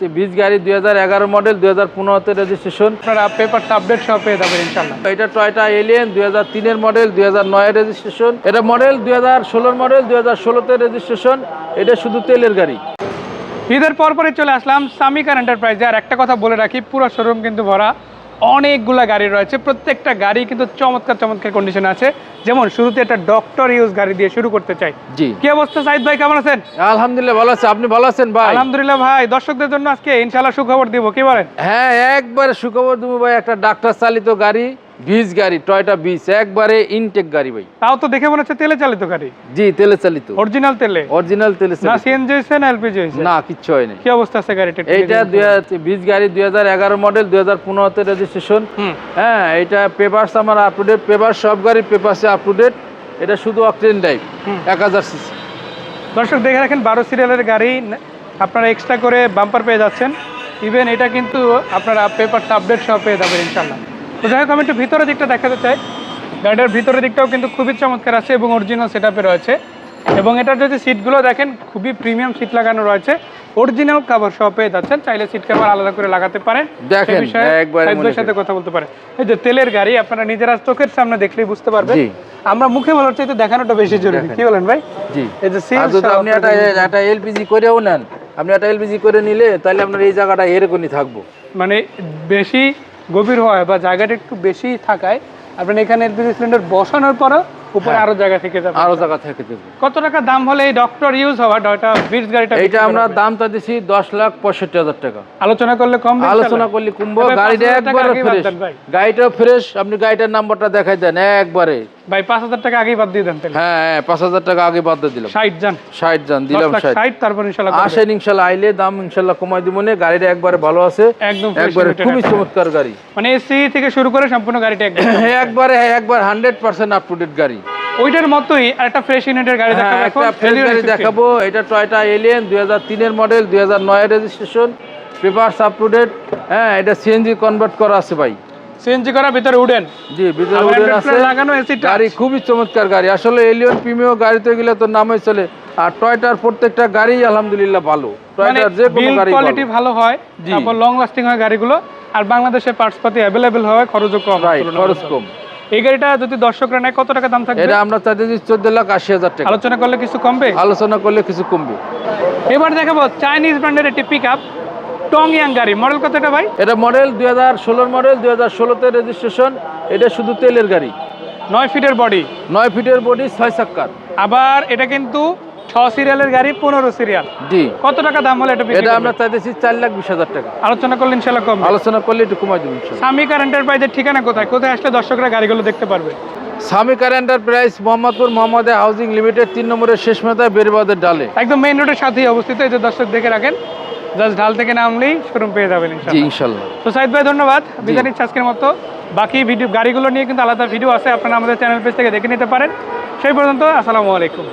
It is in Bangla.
20 গাড়ি 2011 মডেল 2015 তে রেজিস্ট্রেশন। আপনারা পেপার আপডেট সহ পেয়ে যাবেন ইনশাআল্লাহ। এটা টয়োটা এলিয়ন 2003 এর মডেল 2009 এর রেজিস্ট্রেশন। এটা মডেল 2016 মডেল 2016 তে রেজিস্ট্রেশন। এটা শুধু তেলের গাড়ি। ঈদের পরপরই চলে আসলাম সামি কার এন্টারপ্রাইজে। আর একটা কথা বলে রাখি, পুরো শোরুম কিন্তু ভরা, অনেকগুলা গাড়ি রয়েছে। প্রত্যেকটা গাড়ি কিন্তু চমৎকার চমৎকার কন্ডিশনে আছে। যেমন শুরুতে একটা ডক্টর ইউজ গাড়ি দিয়ে শুরু করতে চাই। জি, কি অবস্থা সাইদ ভাই, কেমন আছেন? আলহামদুলিল্লাহ ভালো আছি। আপনি ভালো আছেন ভাই? আলহামদুলিল্লাহ ভাই। দর্শকদের জন্য আজকে ইনশাআল্লাহ সুখবর দিব, কি বলেন? হ্যাঁ, একবারে সুখবর দেবো ভাই। একটা ডাক্তার চালিত গাড়ি, 20 গাড়ি, টয়োটা 20, একবারে ইনটেক গাড়ি ভাই। তাও তো দেখে মনে হচ্ছে তেলে চালিত গাড়ি। জি, তেলে চালিত, অরিজিনাল তেলে। অরিজিনাল তেলে না চালিত। সিএনজি হইছে না এলপিজি হইছে? না, কিচ্ছু হয় না। কি অবস্থা আছে গাড়িটা? এইটা 20 গাড়ি 2011 মডেল 2015 তে রেজিস্ট্রেশন। হ্যাঁ, এটা পেপারস আমার আপ টু ডেট, পেপার সব গাড়ির পেপারসে আপ টু ডেট। এটা শুধু অকটেন ড্রাইভ, 1000 সিসি। দর্শক দেখে রাখেন, 12 সিরিয়ালের গাড়ি আপনারা এক্সট্রা করে বাম্পার পেয়ে যাচ্ছেন। ইভেন এটা কিন্তু আপনারা পেপার আপডেট সহ পেয়ে যাবেন ইনশাআল্লাহ। তো যাই হোক, আমি একটু ভিতরের দিকটা দেখাতে চাই। গাড়িটার ভিতরের দিকটাও কিন্তু খুবই চমৎকার আছে এবং অরিজিনাল সেট আপে রয়েছে। এবং এটার যদি সিটগুলো দেখেন, খুবই প্রিমিয়াম সিট লাগানো রয়েছে, অরিজিনাল কভার সহ পেয়ে যাচ্ছেন। চাইলে সিট কভার আলাদা করে লাগাতে পারেন। দেখেন একবারে সাইদের সাথে কথা বলতে পারেন। এই যে তেলের গাড়ি, আপনারা নিজেরা চোখের সামনে দেখলেই বুঝতে পারবেন। আমরা মুখে বলার চাইতে দেখানোটা বেশি জরুরি, কি বলেন ভাই? জি, এই যে আর যদি আপনি একটা এলপিজি করেও নেন, আপনি একটা এলপিজি করে নিলে তাহলে আপনার এই জায়গাটা এরকমই থাকবো। মানে বেশি গভীর হয় বা জায়গাটা একটু বেশি থাকায় আপনার এখানে এলপিজি সিলিন্ডার বসানোর পরও উপরে আরো জায়গা থেকে যাবে, আরো জায়গা থেকে দেবো। কত টাকা দাম হলে এই ডক্টর ইউজ হওয়া টয়োটা 20 গাড়িটা? এইটা আমরা দামটা দিছি 10,65,000 টাকা। আলোচনা করলে কম, আলোচনা করলে কমবো। গাড়িটা একবারে ফ্রেশ, গাড়িটা ফ্রেশ। আপনি গাড়িটার নাম্বারটা দেখাই দেন একবারে। ভাই 5,000 টাকা আগেই বাদ দিয়ে দেন তাহলে। হ্যাঁ, 5,000 টাকা আগে বাদ দিয়ে দিলাম। 60 জান, 60 জান দিলাম। 60 তারপর ইনশাআল্লাহ আসেন, ইনশাআল্লাহ আইলে দাম ইনশাআল্লাহ কমাই দিব। না, গাড়িটা একবারে ভালো আছে, একদম একবারে খুবই চমৎকার গাড়ি। মানে এসি থেকে শুরু করে সম্পূর্ণ গাড়িটা একদম একবারে 100% আপ টু ডেট গাড়ি। ওইটার মতোই একটা ফ্রেশ ইউনিটের গাড়ি দেখাবো এখন। একটা ফ্রেশ গাড়ি দেখাবো। এটা টয়োটা এলিয়ন 2003 এর মডেল 2009 এর registration, papers up to date. হ্যাঁ, এটা সিএনজি কনভার্ট করা আছে ভাই। সিএনজি করা, ভিতরে উডেন। জি, ভিতরে উডেন আছে, লাগানো এসি। গাড়ি খুবই চমৎকার গাড়ি। আসলে এলিয়ন প্রিমিয়াম গাড়িতে গেলে তো নামই চলে। আর টয়োটার প্রত্যেকটা গাড়ি আলহামদুলিল্লাহ ভালো। টয়োটার যে কোনো গাড়ি কোয়ালিটি ভালো হয়, তারপর লং লাস্টিং হয় গাড়িগুলো। আর বাংলাদেশে পার্টস পাতি अवेलेबल হয়, খরচও কম। খরচ কম। এই গাড়িটা যদি দর্শকরা নেয় কত টাকা দাম থাকবে? এটা আমরা চাইতে 14,80,000 টাকা। আলোচনা করলে কিছু কমবে? আলোচনা করলে কিছু কমবে। এবার দেখাবো চাইনিজ ব্র্যান্ডের একটি পিকআপ, টং ইয়াং গাড়ি। মডেল কতটা ভাই? এটা মডেল 2016 মডেল 2016 তে রেজিস্ট্রেশন। এটা শুধু তেলের গাড়ি। 9 ফিটের বডি, 9 ফিটের বডি, 6 চাক্কার। আবার এটা কিন্তু 6 সিরিয়ালের গাড়ি, 15 সিরিয়াল। জি। কত টাকা দাম হলে এটা? এটা আমরা চাইতেছি 4,20,000 টাকা। আলোচনা করলে ইনশাআল্লাহ কম। আলোচনা করলে একটু কমাই দেব ইনশাআল্লাহ। সামি কার এন্টারপ্রাইজের ঠিকানা কোথায়? কোথায় আসলে দর্শকরা গাড়িগুলো দেখতে পারবে? সামি কার এন্টারপ্রাইজ, মোহাম্মদপুর মোহাম্মদে হাউজিং লিমিটেড, 3 নম্বরের শেষ মাথায় বেরবাদের ডালে, একদম মেইন রোডের সাথেই অবস্থিত। এই যে দর্শক দেখে রাখেন, জাস্ট ঢাল থেকে নামলেই শোরুম পেয়ে যাবেন জি ইনশাআল্লাহ। ইনশাআল্লাহ। তো সাইদ ভাই ধন্যবাদ। বিদায় নিচ্ছি আজকের মতো। বাকি ভিডিও গাড়িগুলো নিয়ে কিন্তু আলাদা ভিডিও আছে, আপনারা আমাদের চ্যানেল পেজ থেকে দেখে নিতে পারেন। সেই পর্যন্ত আসসালামু আলাইকুম।